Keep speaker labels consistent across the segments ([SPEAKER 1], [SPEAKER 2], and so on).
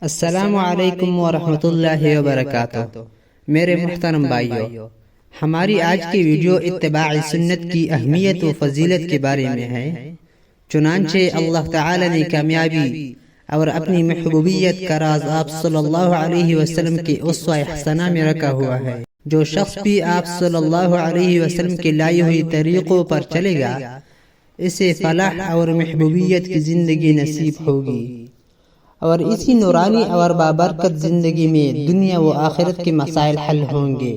[SPEAKER 1] السلام علیکم ورحمۃ اللہ وبرکاتہ۔ میرے محترم بھائیو، ہماری آج کی ویڈیو اتباع سنت کی اہمیت و فضیلت کے بارے میں ہے۔ چنانچہ اللہ تعالی نے کامیابی اور اپنی محبوبیت کا راز آپ صلی اللہ علیہ وسلم کے اسوہ حسنہ میں رکھا ہوا ہے۔ جو شخص بھی آپ صلی اللہ علیہ وسلم کے لائی ہوئی طریقوں پر چلے گا، اسے فلاح اور محبوبیت کی زندگی نصیب ہوگی، اور اسی نورانی اور بابرکت زندگی میں دنیا و آخرت کے مسائل حل ہوں گے،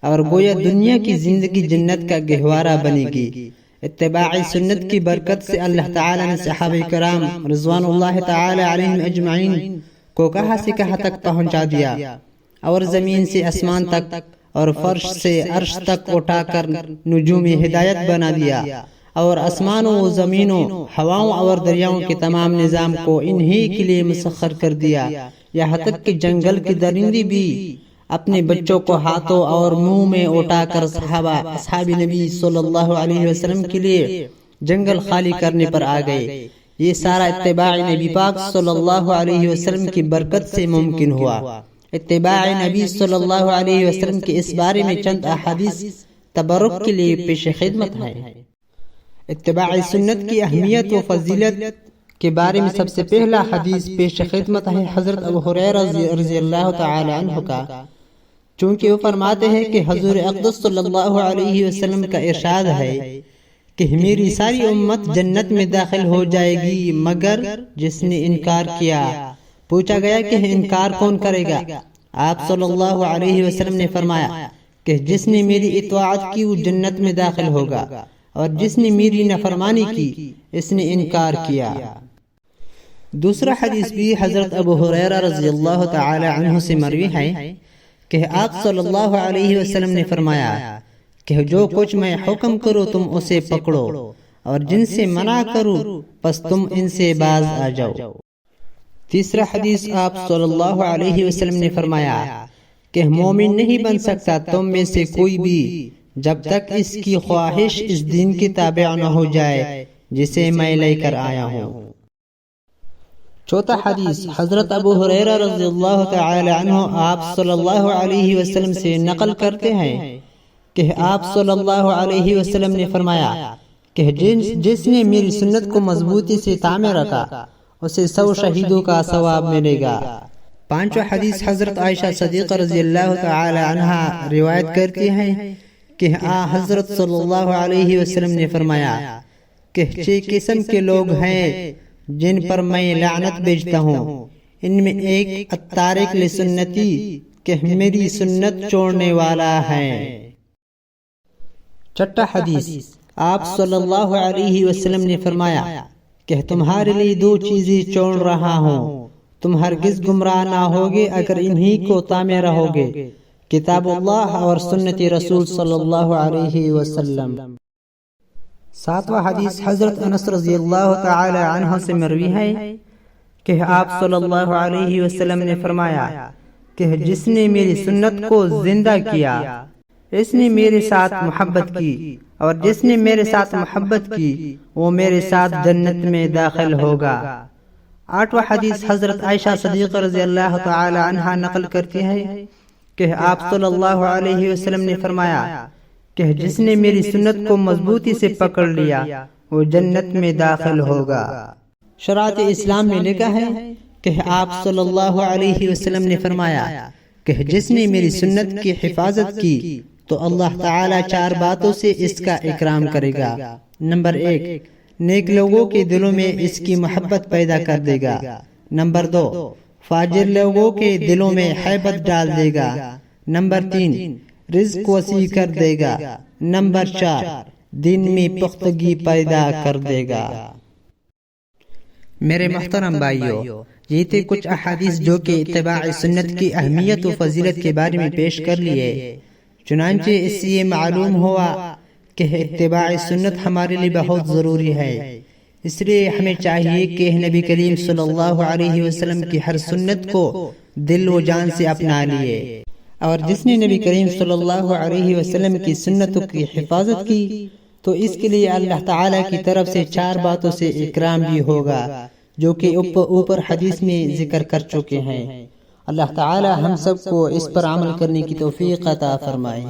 [SPEAKER 1] اور گویا دنیا کی زندگی جنت کا گہوارہ بنے گی۔ اتباع سنت کی برکت سے اللہ تعالی نے صحابہ کرام رضوان اللہ تعالی علیہم اجمعین کو کہاں سے کہاں تک پہنچا دیا، اور زمین سے آسمان تک اور فرش سے عرش تک اٹھا کر نجوم ہدایت بنا دیا، اور آسمانوں و زمینوں، ہواؤں اور دریاؤں کے تمام نظام کو انہی کے لیے مسخر کر دیا۔ یہاں تک کہ جنگل کے درندے بھی اپنے بچوں کو ہاتھوں اور منہ میں اٹھا کر اصحاب نبی صلی اللہ علیہ وسلم کے لیے جنگل خالی کرنے پر آ گئے۔ یہ سارا اتباع نبی پاک صلی اللہ علیہ وسلم کی برکت سے ممکن ہوا۔ اتباع نبی صلی اللہ علیہ وسلم کے اس بارے میں چند احادیث تبرک کے لیے پیش خدمت ہیں۔ اتباع سنت کی اہمیت و فضیلت کے بارے میں سب سے پہلا حدیث پیش خدمت ہے حضرت ابو ہریرہ رضی اللہ تعالی عنہ کا، چونکہ وہ فرماتے ہیں کہ حضور اقدس صلی اللہ علیہ وسلم کا ارشاد ہے کہ میری ساری امت جنت میں داخل ہو جائے گی مگر جس نے انکار کیا۔ پوچھا گیا کہ انکار کون کرے گا؟ آپ صلی اللہ علیہ وسلم نے فرمایا کہ جس نے میری اطاعت کی وہ جنت میں داخل ہوگا، اور جس نے میری نافرمانی کی اس نے انکار کیا۔ دوسرا حدیث بھی حضرت ابو ہریرہ رضی اللہ تعالی عنہ سے مروی ہے کہ آپ صلی اللہ علیہ وسلم نے فرمایا کہ جو کچھ میں حکم کروں تم اسے پکڑو، اور جن سے منع کروں پس تم ان سے باز آ جاؤ۔ تیسرا حدیث آپ صلی اللہ علیہ وسلم نے فرمایا کہ مومن نہیں بن سکتا تم میں سے کوئی بھی جب تک اس کی خواہش اس دین کی تابع نہ ہو جائے جسے میں لے کر آیا ہوں۔ چوتھا حدیث حضرت ابو ہریرہ رضی اللہ تعالی عنہ آپ صلی اللہ علیہ وسلم سے نقل کرتے ہیں کہ آپ صلی اللہ علیہ وسلم نے فرمایا کہ جس نے میری سنت کو مضبوطی سے تھامے رکھا اسے 100 شہیدوں کا ثواب ملے گا۔ پانچواں حدیث حضرت عائشہ صدیقہ رضی اللہ تعالی عنہا روایت کرتی ہیں کہ حضرت صلی اللہ علیہ وسلم نے فرمایا کہ 6 قسم کے لوگ ہیں جن پر میں لعنت بھیجتا ہوں، ان میں ایک التارک لسنتی کہ میری سنت چھوڑنے والا ہے۔ چھٹا حدیث آپ صلی اللہ علیہ وسلم نے فرمایا کہ تمہارے لیے 2 چیزیں چھوڑ رہا ہوں، تم ہرگز گمراہ نہ ہوگے اگر انہی کو تھامے رہو گے، کتاب اللہ اور سنت رسول صلی اللہ علیہ وسلم۔ ساتواں حدیث حضرت انس رضی اللہ تعالی عنہ سے مروی ہے کہ آپ صلی اللہ علیہ وسلم نے فرمایا کہ جس نے میری سنت کو زندہ کیا اس نے میرے ساتھ محبت کی، اور جس نے میرے ساتھ محبت کی وہ میرے ساتھ جنت میں داخل ہوگا۔ آٹھواں حدیث حضرت عائشہ صدیقہ رضی اللہ تعالی عنہ نقل کرتی ہے کہ آپ صلی اللہ علیہ وسلم نے فرمایا کہ جس نے میری سنت کو مضبوطی سے پکڑ لیا وہ جنت میں داخل ہوگا۔ شریعت اسلام میں لکھا ہے کہ آپ صلی اللہ علیہ وسلم نے فرمایا کہ جس نے میری سنت کی حفاظت کی تو اللہ تعالی 4 باتوں سے اس کا اکرام کرے گا۔ نمبر 1، نیک لوگوں کے دلوں میں اس کی محبت پیدا کر دے گا۔ نمبر 2، فاجر لوگوں کے دلوں میں ہیبت ڈال دے گا۔ نمبر 3، رزق وسیع کر دے گا۔ نمبر 4، دین میں پختگی پیدا کر دے گا۔ میرے محترم بھائیو، یہ تھے کچھ احادیث جو کہ اتباع سنت کی اہمیت و فضیلت کے بارے میں پیش کر لیے۔ چنانچہ اس سے یہ معلوم ہوا کہ اتباع سنت ہمارے لیے بہت ضروری ہے، اس لیے ہمیں چاہیے کہ نبی کریم صلی اللہ علیہ وسلم کی ہر سنت کو دل و جان سے اپنا لیے، اور جس نے نبی کریم صلی اللہ علیہ وسلم کی سنتوں کی حفاظت کی تو اس کے لیے اللہ تعالیٰ کی طرف سے 4 باتوں سے اکرام بھی ہوگا، جو کہ اوپر حدیث میں ذکر کر چکے ہیں۔ اللہ تعالی ہم سب کو اس پر عمل کرنے کی توفیق عطا فرمائے۔